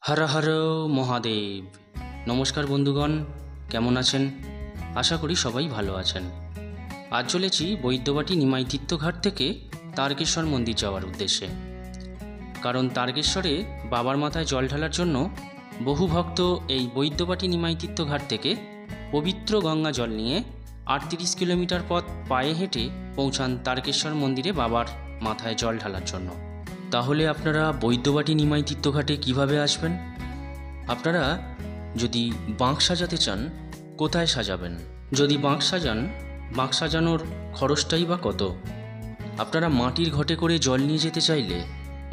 হর হর মহাদেব। নমস্কার বন্ধুগণ, কেমন আছেন? আশা করি সবাই ভালো আছেন। আজ চলেছি বৈদ্যবাটি নিমাই তীর্থঘাট থেকে তারকেশ্বর মন্দির যাওয়ার উদ্দেশ্যে। কারণ তারকেশ্বরে বাবার মাথায় জল ঢালার জন্য বহু ভক্ত এই বৈদ্যবাটি নিমাই তীর্থঘাট থেকে পবিত্র গঙ্গা জল নিয়ে 38 কিলোমিটার পথ পায়ে হেঁটে পৌঁছান তারকেশ্বর মন্দিরে বাবার মাথায় জল ঢালার জন্য। তাহলে আপনারা বৈদ্যবাটি নিমাই তীর্থঘাটে কিভাবে আসবেন? আপনারা যদি বাঁক সাজাতে চান, কোথায় সাজাবেন? যদি বাঁক সাজান, বাঁক সাজানোর খরচটাই বা কত? আপনারা মাটির ঘটে করে জল নিয়ে যেতে চাইলে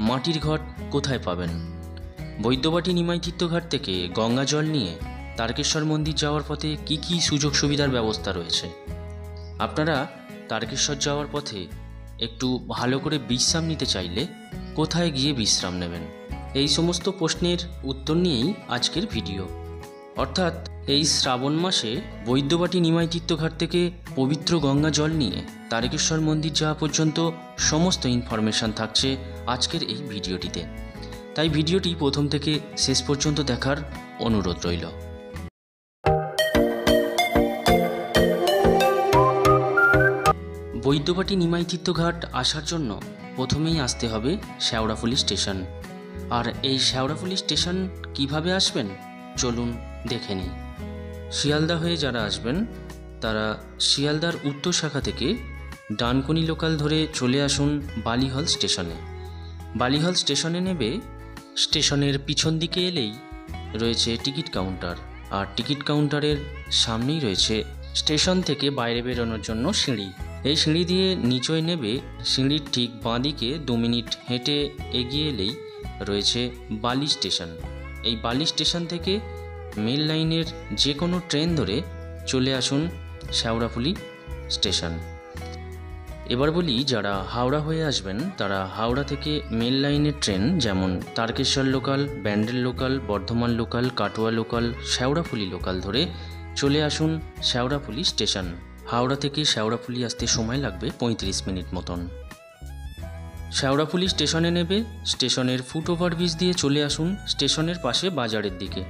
মাটির ঘট কোথায় পাবেন? বৈদ্যবাটি নিমাই তীর্থঘাট থেকে গঙ্গা জল নিয়ে তারকেশ্বর মন্দির যাওয়ার পথে কি কি সুযোগ সুবিধার ব্যবস্থা রয়েছে? আপনারা তারকেশ্বর যাওয়ার পথে একটু ভালো করে বিশ্রাম নিতে চাইলে কোথায় গিয়ে বিশ্রাম নেবেন? এই সমস্ত প্রশ্নের উত্তর নিয়েই আজকের ভিডিও। অর্থাৎ এই শ্রাবণ মাসে বৈদ্যবাটি নিমাই তীর্থঘাট থেকে পবিত্র গঙ্গা জল নিয়ে তারকেশ্বর মন্দির যাওয়া পর্যন্ত সমস্ত ইনফরমেশান থাকছে আজকের এই ভিডিওটিতে। তাই ভিডিওটি প্রথম থেকে শেষ পর্যন্ত দেখার অনুরোধ রইল। বৈদ্যবাটি নিমাই তীর্থঘাট আসার জন্য প্রথমেই আসতে হবে শেওড়াফুলি স্টেশন। আর এই শেওড়াফুলি স্টেশন কিভাবে আসবেন চলুন দেখে নিই। শিয়ালদা হয়ে যারা আসবেন তারা শিয়ালদার উত্তর শাখা থেকে ডানকুনি লোকাল ধরে চলে আসুন বালিহল স্টেশনে। বালিহল স্টেশনে নেবে স্টেশনের পিছন দিকে এলেই রয়েছে টিকিট কাউন্টার, আর টিকিট কাউন্টারের সামনেই রয়েছে স্টেশন থেকে বাইরে বেরোনোর জন্য সিঁড়ি। এই সিঁড়ি দিয়ে নিচয় নেবে, সিঁড়ির ঠিক বাঁদিকে 2 মিনিট হেঁটে এগিয়ে এলেই রয়েছে বালি স্টেশন। এই বালি স্টেশন থেকে মেল লাইনের যে কোনো ট্রেন ধরে চলে আসুন শেওড়াফুলি স্টেশন। এবার বলি, যারা হাওড়া হয়ে আসবেন তারা হাওড়া থেকে মেল লাইনের ট্রেন যেমন Tarakeswar local, Bandel local, Bardhaman local, Katwa local, Sheoraphuli local ধরে চলে আসুন শেওড়াফুলি স্টেশন। হাওড়া থেকে শেওড়াফুলি আসতে সময় লাগবে 35 মিনিট মতন। শেওড়াফুলি স্টেশনে নেবে, স্টেশনের ফুট ওভার ব্রিজ দিয়ে চলে আসুন স্টেশনের পাশে বাজারের দিকে।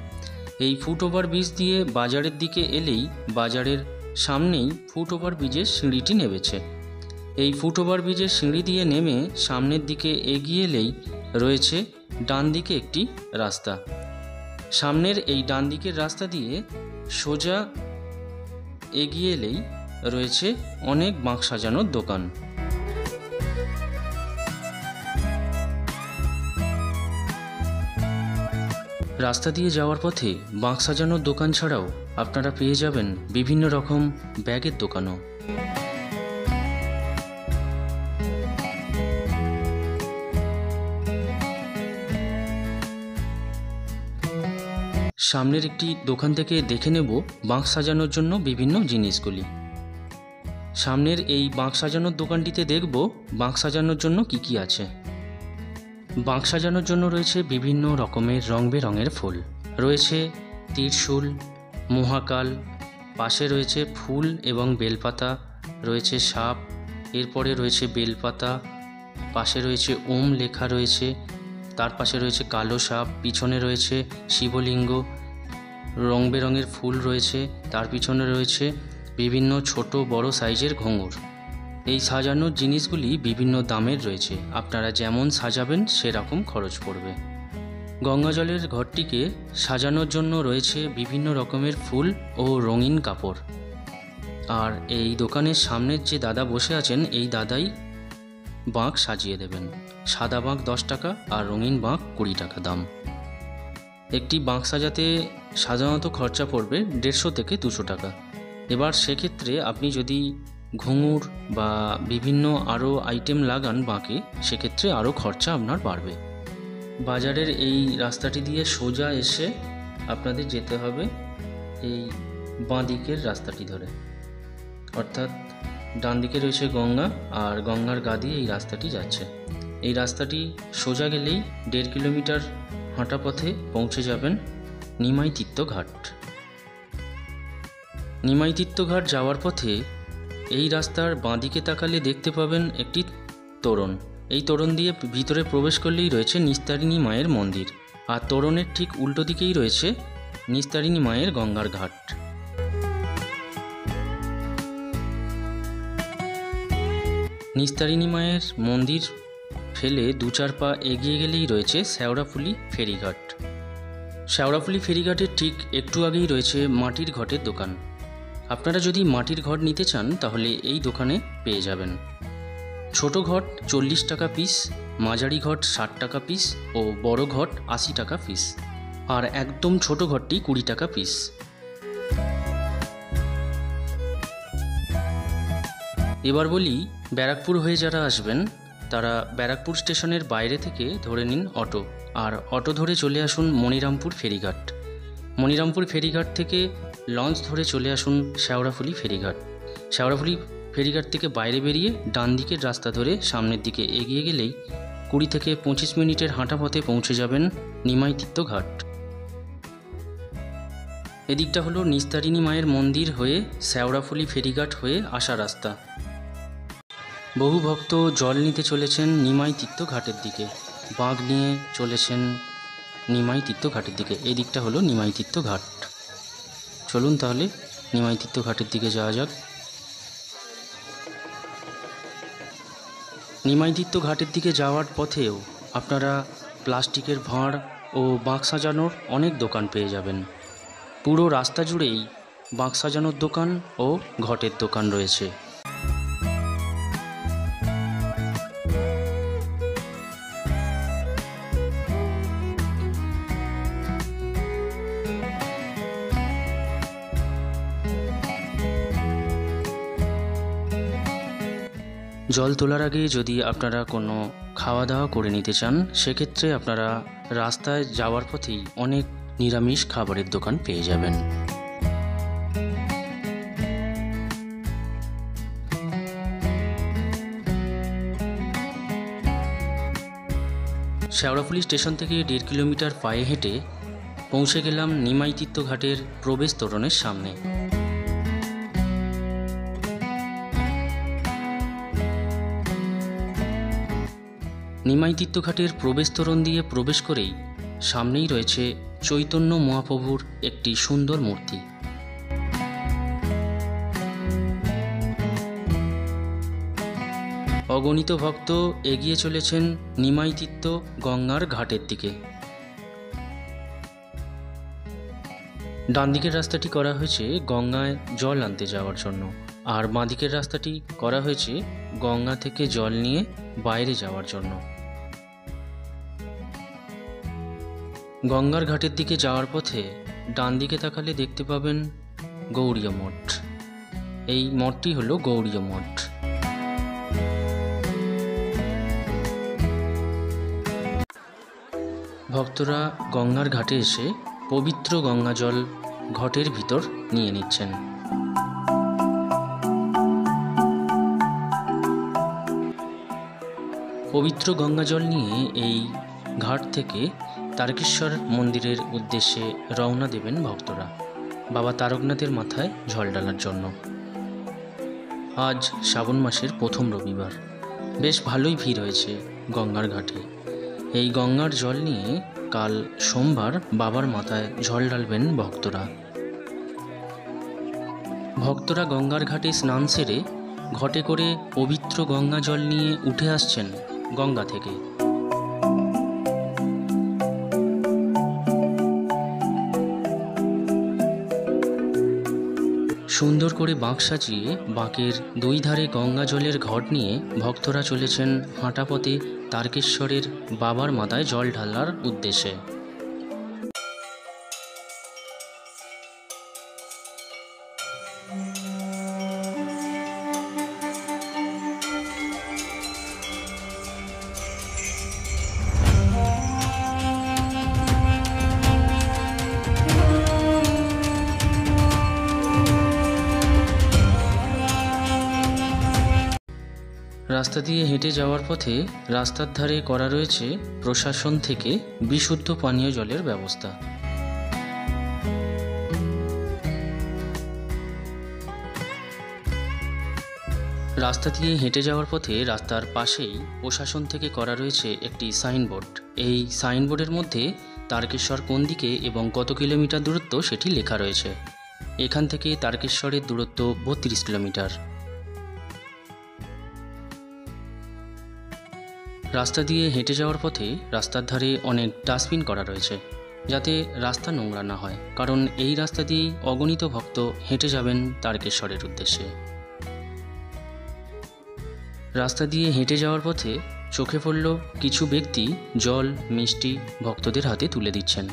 এই ফুট ওভার ব্রিজ দিয়ে বাজারের দিকে এলেই বাজারের সামনেই ফুট ওভার ব্রিজের সিঁড়িটি নেমেছে। এই ফুট ওভার ব্রিজের সিঁড়ি দিয়ে নেমে সামনের দিকে এগিয়ে এলেই রয়েছে ডান দিকে একটি রাস্তা। সামনের এই ডান দিকের রাস্তা দিয়ে সোজা এগিয়ে এলেই রয়েছে অনেক বাঁক সাজানোর দোকান। রাস্তা দিয়ে যাওয়ার পথে বাঁক সাজানোর দোকান ছাড়াও আপনারা পেয়ে যাবেন বিভিন্ন রকম ব্যাগের দোকানও। সামনের একটি দোকান থেকে দেখে নেব বাঁক সাজানোর জন্য বিভিন্ন জিনিসগুলি। সামনের এই বাঁক সাজানোর দোকানটিতে দেখব বাঁক সাজানোর জন্য কি কি আছে। বাঁক সাজানোর জন্য রয়েছে বিভিন্ন রকমের রং বেরঙের ফুল, রয়েছে ত্রিশূল, মহাকাল, পাশে রয়েছে ফুল এবং বেলপাতা, রয়েছে সাপ, এরপরে রয়েছে বেলপাতা, পাশে রয়েছে ওম লেখা রয়েছে, তার পাশে রয়েছে কালো সাপ, পিছনে রয়েছে শিবলিঙ্গ, রং বেরঙের ফুল রয়েছে, তার পিছনে রয়েছে বিভিন্ন ছোট বড় সাইজের ঘুঙুর। এই সাজানোর জিনিসগুলি বিভিন্ন দামের রয়েছে, আপনারা যেমন সাজাবেন সেরকম খরচ পড়বে। গঙ্গা জলের ঘরটিকে সাজানোর জন্য রয়েছে বিভিন্ন রকমের ফুল ও রঙিন কাপড়। আর এই দোকানের সামনের যে দাদা বসে আছেন এই দাদাই বাঁক সাজিয়ে দেবেন। সাদা বাঁক 10 টাকা আর রঙিন বাঁক 20 টাকা দাম। একটি বাঁক সাজাতে সাধারণত খরচা পড়বে 150 থেকে 200 টাকা। এবার সেক্ষেত্রে আপনি যদি ঘুঙুর বা বিভিন্ন আরও আইটেম লাগান বাঁকে, সেক্ষেত্রে আরও খরচা আপনার বাড়বে। বাজারের এই রাস্তাটি দিয়ে সোজা এসে আপনাদের যেতে হবে এই বাঁ দিকের রাস্তাটি ধরে, অর্থাৎ ডান দিকে রয়েছে গঙ্গা আর গঙ্গার গা দিয়ে এই রাস্তাটি যাচ্ছে। এই রাস্তাটি সোজা গেলেই 1.5 কিলোমিটার হাঁটা পথে পৌঁছে যাবেন নিমাই তীর্থঘাট। নিমাই তীর্থঘাট যাওয়ার পথে এই রাস্তার বাঁ দিকে তাকালে দেখতে পাবেন একটি তোরণ। এই তোরণ দিয়ে ভিতরে প্রবেশ করলেই রয়েছে নিস্তারিণী মায়ের মন্দির। আর তোরণের ঠিক উল্টো দিকেই রয়েছে নিস্তারিণী মায়ের গঙ্গার ঘাট। নিস্তারিণী মায়ের মন্দির ফেলে 2-4 পা এগিয়ে গেলেই রয়েছে শেওড়াফুলি ফেরিঘাট। শেওড়াফুলি ফেরিঘাটের ঠিক একটু আগেই রয়েছে মাটির ঘটের দোকান। আপনারা যদি মাটির ঘট নিতে চান তাহলে এই দোকানে পেয়ে যাবেন। ছোট ঘট 40 টাকা পিস, মাঝারি ঘট 60 টাকা পিস ও বড় ঘট 80 টাকা পিস, আর একদম ছোট ঘরটি 20 টাকা পিস। এবার বলি, ব্যারাকপুর হয়ে যারা আসবেন তারা ব্যারাকপুর স্টেশনের বাইরে থেকে ধরে নিন অটো, আর অটো ধরে চলে আসুন মনিরামপুর ফেরিঘাট। মনিরামপুর ফেরিঘাট থেকে লঞ্চ ধরে চলে আসুন শেওড়াফুলি ফেরিঘাট। শেওড়াফুলি ফেরিঘাট থেকে বাইরে বেরিয়ে ডান দিকের রাস্তা ধরে সামনের দিকে এগিয়ে গেলেই 20 থেকে 25 মিনিটের হাঁটা পথে পৌঁছে যাবেন নিমাইতীর্থ ঘাট। এদিকটা হলো নিস্তারিণী মায়ের মন্দির হয়ে শেওড়াফুলি ফেরিঘাট হয়ে আসা রাস্তা। বহু ভক্ত জল নিতে চলেছেন নিমাইতীর্থ ঘাটের দিকে, বাঁক নিয়ে চলেছেন নিমাইতীর্থ ঘাটের দিকে। এই দিকটা হলো নিমাইতীর্থ ঘাট। চলুন তাহলে নিমাইতীর্থ ঘাটের দিকে যাওয়া যাক। নিমাইতীর্থ ঘাটের দিকে যাওয়ার পথেও আপনারা প্লাস্টিকের ভাঁড় ও বাঁক সাজানোর অনেক দোকান পেয়ে যাবেন। পুরো রাস্তা জুড়েই বাঁক সাজানোর দোকান ও ঘটের দোকান রয়েছে। জল তোলার আগে যদি আপনারা কোনো খাওয়া দাওয়া করে নিতে চান, সেক্ষেত্রে আপনারা রাস্তায় যাওয়ার পথেই অনেক নিরামিষ খাবারের দোকান পেয়ে যাবেন। শেওড়াফুলি স্টেশন থেকে 1.5 কিলোমিটার পায়ে হেঁটে পৌঁছে গেলাম নিমাইতীর্থ ঘাটের প্রবেশ তোরণের সামনে। নিমাইতীর্থ ঘাটের প্রবেশ তোরণ দিয়ে প্রবেশ করেই সামনেই রয়েছে চৈতন্য মহাপ্রভুর একটি সুন্দর মূর্তি। অগণিত ভক্ত এগিয়ে চলেছেন নিমাইতীর্থ গঙ্গার ঘাটের দিকে। ডান দিকের রাস্তাটি করা হয়েছে গঙ্গায় জল আনতে যাওয়ার জন্য, আর বাঁ দিকের রাস্তাটি করা হয়েছে গঙ্গা থেকে জল নিয়ে বাইরে যাওয়ার জন্য। গঙ্গার ঘাটের দিকে যাওয়ার পথে ডান দিকে তাকালে দেখতে পাবেন গৌড়ীয় মঠ। এই মঠটি হলো গৌড়ীয় মঠ। ভক্তরা গঙ্গার ঘাটে এসে পবিত্র গঙ্গা জল ঘটের ভিতর নিয়ে নিচ্ছেন। পবিত্র গঙ্গা জল নিয়ে এই ঘাট থেকে তারকেশ্বর মন্দিরের উদ্দেশ্যে রওনা দেবেন ভক্তরা বাবা তারকনাথের মাথায় জল ঢালার জন্য। আজ শ্রাবণ মাসের প্রথম রবিবার, বেশ ভালোই ভিড় হয়েছে গঙ্গার ঘাটে। এই গঙ্গার জল নিয়ে কাল সোমবার বাবার মাথায় জল ঢালবেন ভক্তরা। ভক্তরা গঙ্গার ঘাটে স্নান সেরে ঘটে করে পবিত্র গঙ্গা জল নিয়ে উঠে আসছেন গঙ্গা থেকে। সুন্দর করে বাঁক সাজিয়ে বাঁকের দুই ধারে গঙ্গা জলের ঘট নিয়ে ভক্তরা চলেছেন হাঁটা পথে তারকেশ্বরের বাবার মাথায় জল ঢালার উদ্দেশ্যে। রাস্তা দিয়ে হেঁটে যাওয়ার পথে রাস্তার ধারে করা রয়েছে প্রশাসন থেকে বিশুদ্ধ পানীয় জলের ব্যবস্থা। রাস্তা দিয়ে হেঁটে যাওয়ার পথে রাস্তার পাশেই প্রশাসন থেকে করা রয়েছে একটি সাইনবোর্ড। এই সাইনবোর্ডের মধ্যে তারকেশ্বর কোন দিকে এবং কত কিলোমিটার দূরত্ব সেটি লেখা রয়েছে। এখান থেকে তারকেশ্বরের দূরত্ব 32 কিলোমিটার। রাস্তা দিয়ে হেঁটে যাওয়ার পথে রাস্তার ধারে অনেক ডাস্টবিন করা রয়েছে, যাতে রাস্তা নোংরা না হয়, কারণ এই রাস্তা দিয়েই অগণিত ভক্ত হেঁটে যাবেন তারকেশ্বরের উদ্দেশ্যে। রাস্তা দিয়ে হেঁটে যাওয়ার পথে চোখে পড়ল কিছু ব্যক্তি জল মিষ্টি ভক্তদের হাতে তুলে দিচ্ছেন।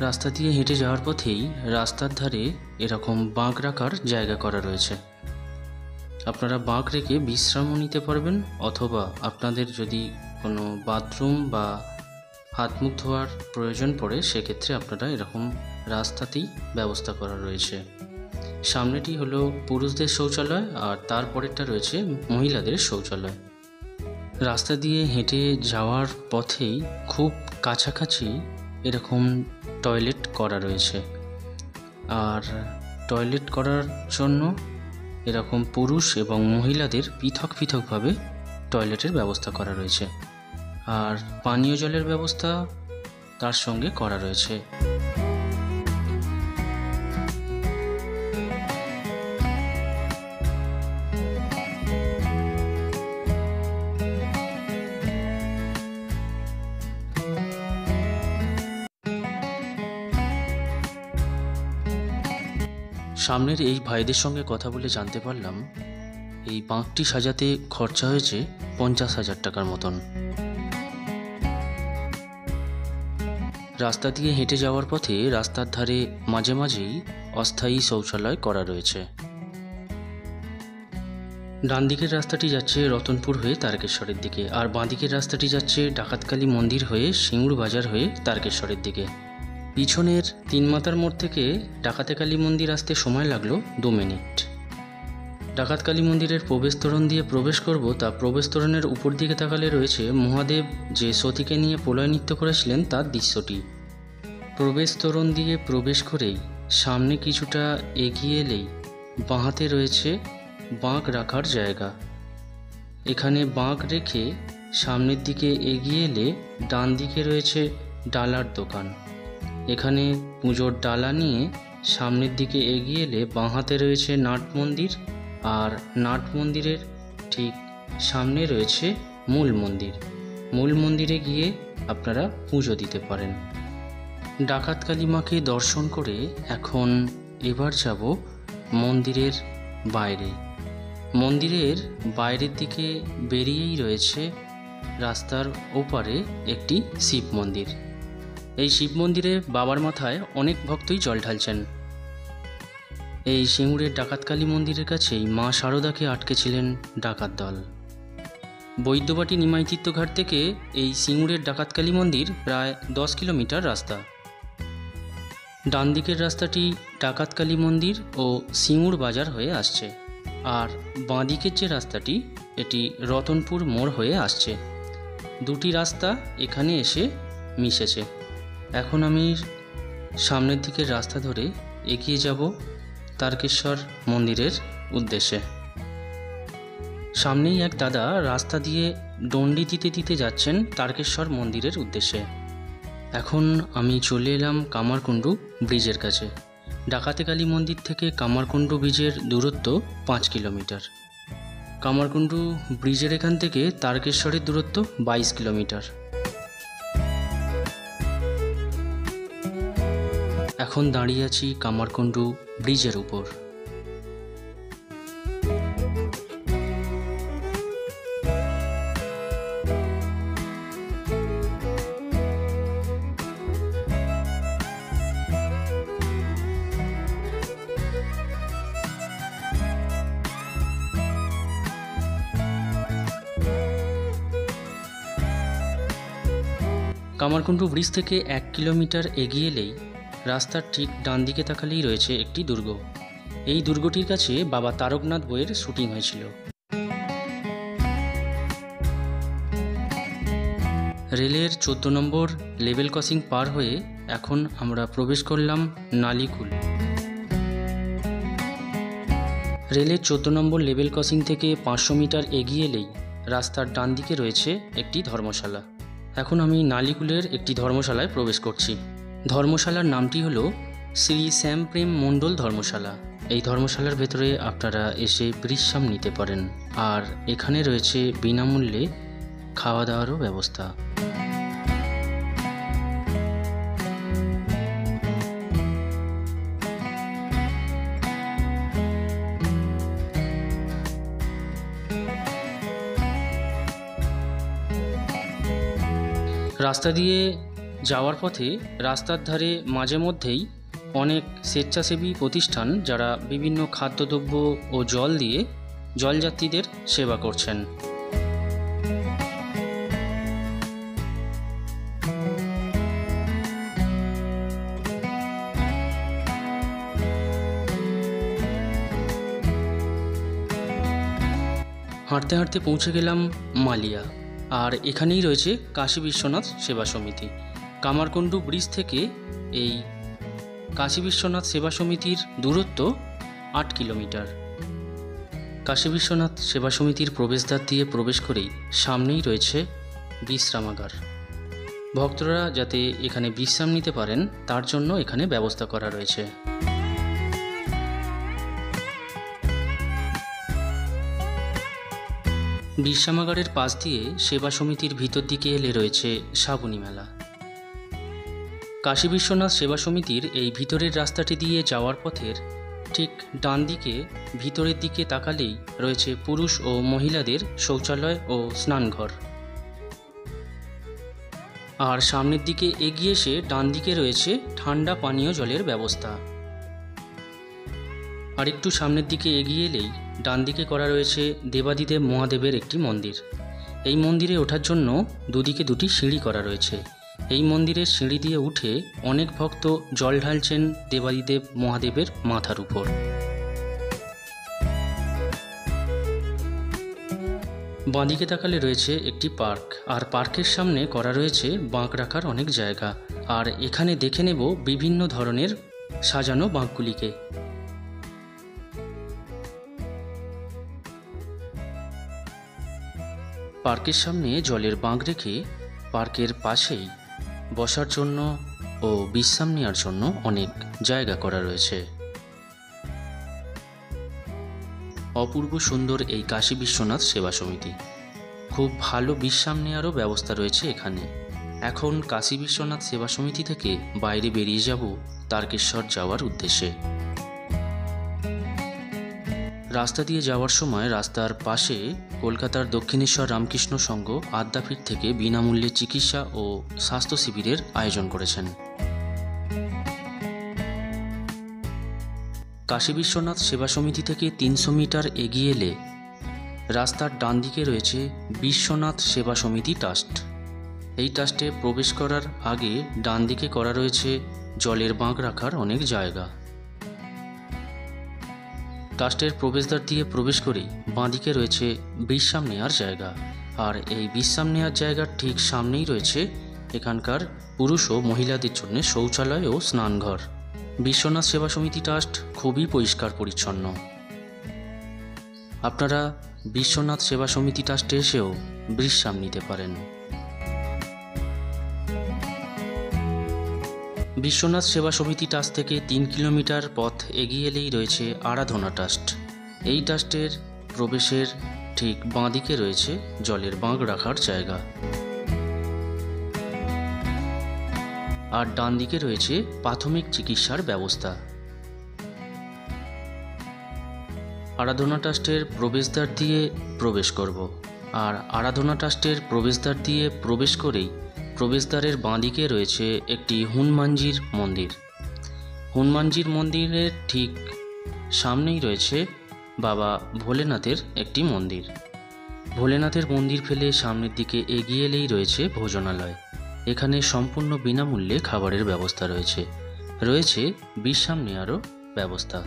রাস্তা দিয়ে হেঁটে যাওয়ার পথেই রাস্তার ধারে এরকম বাঁক রাখার জায়গা করা রয়েছে। আপনারা বাঁক রেখে বিশ্রামও নিতে পারবেন, অথবা আপনাদের যদি কোনো বাথরুম বা হাত মুখ ধোয়ার প্রয়োজন পড়ে সেক্ষেত্রে আপনারা এরকম রাস্তাতেই ব্যবস্থা করা রয়েছে। সামনেটি হলো পুরুষদের শৌচালয় আর তারপরেরটা রয়েছে মহিলাদের শৌচালয়। রাস্তা দিয়ে হেঁটে যাওয়ার পথেই খুব কাছাকাছি এরকম টয়লেট করা রয়েছে, আর টয়লেট করার জন্য এরকম পুরুষ এবং মহিলাদের পৃথক পৃথকভাবে টয়লেটের ব্যবস্থা করা রয়েছে, আর পানীয় জলের ব্যবস্থা তার সঙ্গে করা রয়েছে। সামনের এই ভাইদের সঙ্গে কথা বলে জানতে পারলাম এই বাঁকটি সাজাতে খরচা হয়েছে 50,000 টাকার মতন। রাস্তা দিয়ে হেঁটে যাওয়ার পথে রাস্তার ধারে মাঝে মাঝেই অস্থায়ী শৌচালয় করা রয়েছে। ডান দিকের রাস্তাটি যাচ্ছে রতনপুর হয়ে তারকেশ্বরের দিকে, আর বাঁ দিকের রাস্তাটি যাচ্ছে ডাকাতকালী মন্দির হয়ে সিঙ্গুর বাজার হয়ে তারকেশ্বরের দিকে। পিছনের তিন মাথার মোড় থেকে ডাকাতেকালী মন্দির আসতে সময় লাগলো 2 মিনিট। ডাকাতকালী মন্দিরের প্রবেশ তোরণ দিয়ে প্রবেশ করব, তা প্রবেশ তোরণের উপর দিকে তাকালে রয়েছে মহাদেব যে সতীকে নিয়ে প্রলয় নৃত্য করেছিলেন তার দৃশ্যটি। প্রবেশ তোরণ দিয়ে প্রবেশ করেই সামনে কিছুটা এগিয়ে এলেই বাঁহাতে রয়েছে বাঁক রাখার জায়গা। এখানে বাঁক রেখে সামনের দিকে এগিয়ে এলে ডান দিকে রয়েছে ডালার দোকান। এখানে পুজোর ডালা নিয়ে সামনের দিকে এগিয়ে এলে বাঁহাতে রয়েছে নাট মন্দির, আর নাট মন্দিরের ঠিক সামনে রয়েছে মূল মন্দির। মূল মন্দিরে গিয়ে আপনারা পুজো দিতে পারেন। ডাকাতকালী মাকে দর্শন করে এখন এবার যাব মন্দিরের বাইরে। মন্দিরের বাইরের দিকে বেরিয়েই রয়েছে রাস্তার ওপারে একটি শিব মন্দির। এই শিব মন্দিরে বাবার মাথায় অনেক ভক্তই জল ঢালছেন। এই সিঙ্গুরের ডাকাতকালী মন্দিরের কাছেই মা শারদাকে আটকেছিলেন ডাকাত দল। বৈদ্যবাটি নিমাইতীর্থ ঘাট থেকে এই সিঙ্গুরের ডাকাতকালী মন্দির প্রায় 10 কিলোমিটার রাস্তা। ডান দিকের রাস্তাটি ডাকাতকালী মন্দির ও সিঙ্গুর বাজার হয়ে আসছে, আর বাঁ দিকের যে রাস্তাটি এটি রতনপুর মোড় হয়ে আসছে। দুটি রাস্তা এখানে এসে মিশেছে। এখন আমি সামনের দিকের রাস্তা ধরে এগিয়ে যাব তারকেশ্বর মন্দিরের উদ্দেশ্যে। সামনেই এক দাদা রাস্তা দিয়ে ডন্ডি দিতে দিতে যাচ্ছেন তারকেশ্বর মন্দিরের উদ্দেশ্যে। এখন আমি চলে এলাম কামারকুণ্ডু ব্রিজের কাছে। ডাকাতেকালী মন্দির থেকে কামারকুণ্ডু ব্রিজের দূরত্ব 5 কিলোমিটার। কামারকুণ্ডু ব্রিজের এখান থেকে তারকেশ্বরের দূরত্ব 22 কিলোমিটার। এখন দাঁড়িয়ে আছি কামারকুণ্ডু ব্রিজের উপর। কামারকুণ্ডু ব্রিজ থেকে 1 কিলোমিটার এগিয়ে এলেই রাস্তার ঠিক ডান দিকে তাকালেই রয়েছে একটি দুর্গ। এই দুর্গটির কাছে বাবা তারকনাথ বইয়ের শুটিং হয়েছিল। রেলের 14 নম্বর লেভেল ক্রসিং পার হয়ে এখন আমরা প্রবেশ করলাম নালিকুল। রেলের 14 নম্বর লেভেল ক্রসিং থেকে 500 মিটার এগিয়ে এলেই রাস্তার ডান দিকে রয়েছে একটি ধর্মশালা। এখন আমি নালিকুলের একটি ধর্মশালায় প্রবেশ করছি। ধর্মশালার নামটি হলো শ্রী শ্যামপ্রেম মণ্ডল ধর্মশালা। এই ধর্মশালার ভেতরে আপনারা এসে বিশ্রাম নিতে পারেন, আর এখানে রয়েছে বিনামূল্যে খাওয়া দাওয়ারও ব্যবস্থা। রাস্তা দিয়ে যাওয়ার পথে রাস্তার ধারে মাঝে মধ্যেই অনেক স্বেচ্ছাসেবী প্রতিষ্ঠান যারা বিভিন্ন খাদ্যদ্রব্য ও জল দিয়ে জলযাত্রীদের সেবা করছেন। হাঁটতে হাঁটতে পৌঁছে গেলাম মালিয়া, আর এখানেই রয়েছে কাশী বিশ্বনাথ সেবা সমিতি। কামারকুণ্ডু ব্রিজ থেকে এই কাশী বিশ্বনাথ সেবা সমিতির দূরত্ব 8 কিলোমিটার। কাশী বিশ্বনাথ সেবা সমিতির প্রবেশদ্বার দিয়ে প্রবেশ করেই সামনেই রয়েছে বিশ্রামাগার। ভক্তরা যাতে এখানে বিশ্রাম নিতে পারেন তার জন্য এখানে ব্যবস্থা করা রয়েছে। বিশ্রামাগারের পাশ দিয়ে সেবা সমিতির ভিতর দিকে এলে রয়েছে শ্রাবণী মেলা। কাশী বিশ্বনাথ সেবা সমিতির এই ভিতরের রাস্তাটি দিয়ে যাওয়ার পথের ঠিক ডান দিকে ভিতরের দিকে তাকালেই রয়েছে পুরুষ ও মহিলাদের শৌচালয় ও স্নানঘর। আর সামনের দিকে এগিয়ে এসে ডান দিকে রয়েছে ঠান্ডা পানীয় জলের ব্যবস্থা। আর একটু সামনের দিকে এগিয়ে এলেই ডান দিকে করা রয়েছে দেবাদিদেব মহাদেবের একটি মন্দির। এই মন্দিরে ওঠার জন্য দুদিকে দুটি সিঁড়ি করা রয়েছে। এই মন্দিরের সিঁড়ি দিয়ে উঠে অনেক ভক্ত জল ঢালছেন দেবাদিদেব মহাদেবের মাথার উপর। বাঁদিকে তাকালে রয়েছে একটি পার্ক, আর পার্কের সামনে করা রয়েছে বাঁক রাখার অনেক জায়গা। আর এখানে দেখে নেব বিভিন্ন ধরনের সাজানো বাঁকগুলিকে। পার্কের সামনে জলের বাঁক রেখে পার্কের পাশেই বসার জন্য ও বিশ্রাম নেওয়ার জন্য অনেক জায়গা করা রয়েছে। অপূর্ব সুন্দর এই কাশী বিশ্বনাথ সেবা সমিতি। খুব ভালো বিশ্রাম নেওয়ারও ব্যবস্থা রয়েছে এখানে। এখন কাশী বিশ্বনাথ সেবা সমিতি থেকে বাইরে বেরিয়ে যাব তারকেশ্বর যাওয়ার উদ্দেশ্যে। রাস্তা দিয়ে যাওয়ার সময় রাস্তার পাশে কলকাতার দক্ষিণেশ্বর রামকৃষ্ণ সংঘ আদ্যাপীঠ থেকে বিনামূল্যে চিকিৎসা ও স্বাস্থ্য শিবিরের আয়োজন করেছেন। কাশী বিশ্বনাথ সেবা সমিতি থেকে 300 মিটার এগিয়ে এলে রাস্তার ডান দিকে রয়েছে বিশ্বনাথ সেবা সমিতি ট্রাস্ট। এই ট্রাস্টে প্রবেশ করার আগে ডান দিকে করা রয়েছে জলের বাঁক রাখার অনেক জায়গা। ট্রাস্টের প্রবেশদ্বার দিয়ে প্রবেশ করেই বাঁদিকে রয়েছে বিশ্রাম নেওয়ার জায়গা। আর এই বিশ্রাম নেওয়ার জায়গার ঠিক সামনেই রয়েছে এখানকার পুরুষ ও মহিলাদের জন্য শৌচালয় ও স্নানঘর। বিশ্বনাথ সেবা সমিতি ট্রাস্ট খুবই পরিষ্কার পরিচ্ছন্ন। আপনারা বিশ্বনাথ সেবা সমিতি ট্রাস্টে এসেও বিশ্রাম নিতে পারেন। বিশ্বনাথ সেবা সমিতি ট্রাস্ট থেকে 3 কিলোমিটার পথ এগিয়ে এলেই রয়েছে আরাধনা ট্রাস্ট। এই ট্রাস্টের প্রবেশের ঠিক বাঁদিকে রয়েছে জলের বাঁক রাখার জায়গা, আর ডান দিকে রয়েছে প্রাথমিক চিকিৎসার ব্যবস্থা। আরাধনা ট্রাস্টের প্রবেশদ্বার দিয়ে প্রবেশ করব, আর আরাধনা ট্রাস্টের প্রবেশদ্বার দিয়ে প্রবেশ করেই প্রবেশদ্বারের বাঁদিকে রয়েছে একটি হনুমানজির মন্দির। হনুমানজির মন্দিরের ঠিক সামনেই রয়েছে বাবা ভোলেনাথের একটি মন্দির। ভোলেনাথের মন্দির ফেলে সামনের দিকে এগিয়ে এলেই রয়েছে ভোজনালয়। এখানে সম্পূর্ণ বিনামূল্যে খাবারের ব্যবস্থা রয়েছে। রয়েছে বিশ্রাম নেওয়ারও ব্যবস্থা।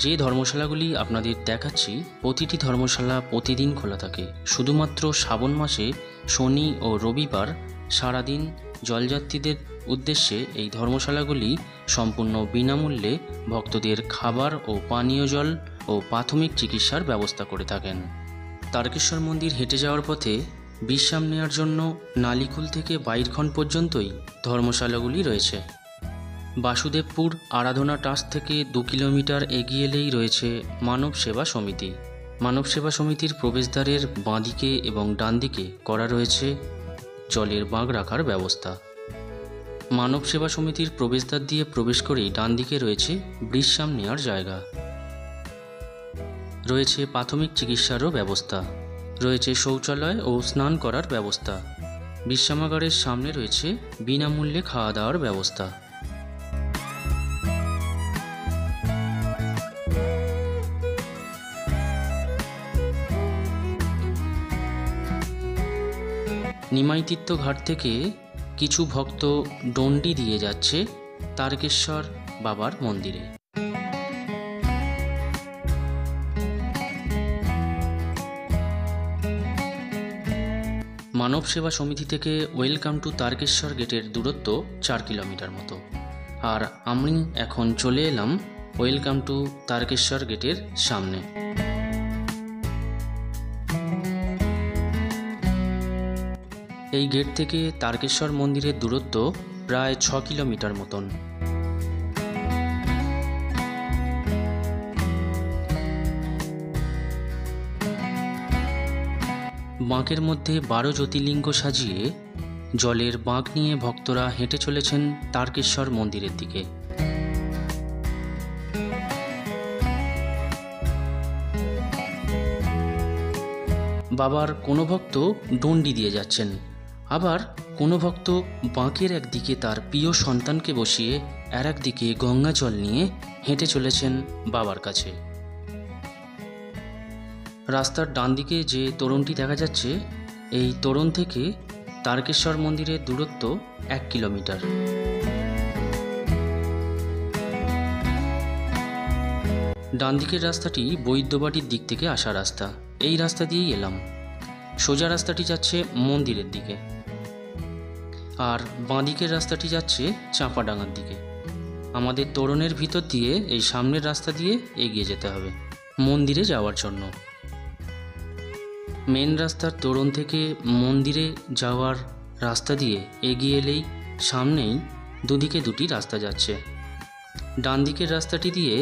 যে ধর্মশালাগুলি আপনাদের দেখাচ্ছি প্রতিটি ধর্মশালা প্রতিদিন খোলা থাকে। শুধুমাত্র শ্রাবণ মাসে শনি ও রবিবার সারাদিন জলযাত্রীদের উদ্দেশ্যে এই ধর্মশালাগুলি সম্পূর্ণ বিনামূল্যে ভক্তদের খাবার ও পানীয় জল ও প্রাথমিক চিকিৎসার ব্যবস্থা করে থাকেন। তারকেশ্বর মন্দির হেঁটে যাওয়ার পথে বিশ্রাম নেওয়ার জন্য নালিকুল থেকে বাইরখন পর্যন্তই ধর্মশালাগুলি রয়েছে। বাসুদেবপুর আরাধনা ট্রাস্ট থেকে 2 কিলোমিটার এগিয়ে এলেই রয়েছে মানব সেবা সমিতি। মানব সেবা সমিতির প্রবেশদ্বারের বাঁদিকে এবং ডান দিকে করা রয়েছে জলের বাঁক রাখার ব্যবস্থা। মানব সেবা সমিতির প্রবেশদ্বার দিয়ে প্রবেশ করেই ডান দিকে রয়েছে বিশ্রাম নেওয়ার জায়গা, রয়েছে প্রাথমিক চিকিৎসারও ব্যবস্থা, রয়েছে শৌচালয় ও স্নান করার ব্যবস্থা। বিশ্রামাগারের সামনে রয়েছে বিনামূল্যে খাওয়া দাওয়ার ব্যবস্থা। নিমাইতীর্থ ঘাট থেকে কিছু ভক্ত ডন্ডি দিয়ে যাচ্ছে তারকেশ্বর বাবার মন্দিরে। মানব সেবা সমিতি থেকে ওয়েলকাম টু তারকেশ্বর গেটের দূরত্ব 4 কিলোমিটার মতো। আর আমি এখন চলে এলাম ওয়েলকাম টু তারকেশ্বর গেটের সামনে। এই গেট থেকে তারকেশ্বর মন্দিরের দূরত্ব প্রায় 6 কিলোমিটার মতন। বাঁকের মধ্যে 12 জ্যোতির্লিঙ্গ সাজিয়ে জলের বাঁক নিয়ে ভক্তরা হেঁটে চলেছেন তারকেশ্বর মন্দিরের দিকে। বাবার কোনো ভক্ত ডন্ডি দিয়ে যাচ্ছেন, আবার কোনো ভক্ত বাঁকের একদিকে তার প্রিয় সন্তানকে বসিয়ে আর একদিকে গঙ্গা জল নিয়ে হেঁটে চলেছেন বাবার কাছে। রাস্তার ডান দিকে যে তোরণটি দেখা যাচ্ছে, এই তোরণ থেকে তারকেশ্বর মন্দিরের দূরত্ব 1 কিলোমিটার। ডান দিকের রাস্তাটি বৈদ্যবাটির দিক থেকে আসা রাস্তা। এই রাস্তা দিয়েই এলাম। সোজা রাস্তাটি যাচ্ছে মন্দিরের দিকে, আর বাঁ দিকের রাস্তাটি যাচ্ছে চাঁপাডাঙ্গার দিকে। আমাদের তোরণের ভিতর দিয়ে এই সামনের রাস্তা দিয়ে এগিয়ে যেতে হবে মন্দিরে যাওয়ার জন্য। মেন রাস্তার তোরণ থেকে মন্দিরে যাওয়ার রাস্তা দিয়ে এগিয়ে এলেই সামনেই দুদিকে দুটি রাস্তা যাচ্ছে। ডান দিকের রাস্তাটি দিয়ে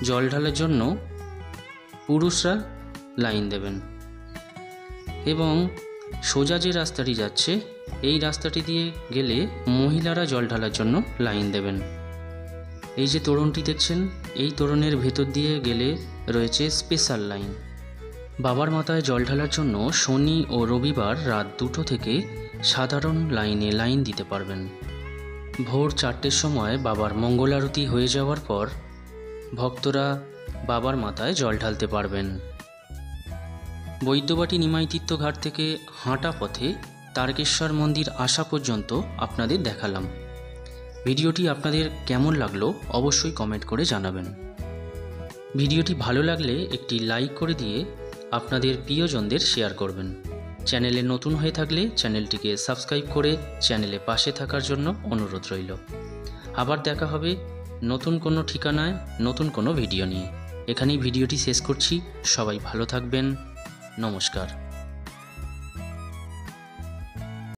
জল ঢালার জন্য পুরুষরা লাইন দেবেন, এবং সোজা যে রাস্তাটি যাচ্ছে এই রাস্তাটি দিয়ে গেলে মহিলারা জল ঢালার জন্য লাইন দেবেন। এই যে তোরণটি দেখছেন, এই তোরণের ভেতর দিয়ে গেলে রয়েছে স্পেশাল লাইন। বাবার মাথায় জল ঢালার জন্য শনি ও রবিবার রাত 2টো থেকে সাধারণ লাইনে লাইন দিতে পারবেন। ভোর 4টের সময় বাবার মঙ্গল আরতি হয়ে যাওয়ার পর ভক্তরা বাবার মাথায় জল ঢালতে পারবেন। বৈদ্যবাটি নিমাইতীর্থ ঘাট থেকে হাঁটা পথে তারকেশ্বর মন্দির আসা পর্যন্ত আপনাদের দেখালাম। ভিডিওটি আপনাদের কেমন লাগলো অবশ্যই কমেন্ট করে জানাবেন। ভিডিওটি ভালো লাগলে একটি লাইক করে দিয়ে আপনাদের প্রিয়জনদের শেয়ার করবেন। চ্যানেলে নতুন হয়ে থাকলে চ্যানেলটিকে সাবস্ক্রাইব করে চ্যানেলে পাশে থাকার জন্য অনুরোধ রইল। আবার দেখা হবে নতুন কোনো ঠিকানায় নতুন কোনো ভিডিও নিয়ে। এখানেই ভিডিওটি শেষ করছি। সবাই ভালো থাকবেন। নমস্কার।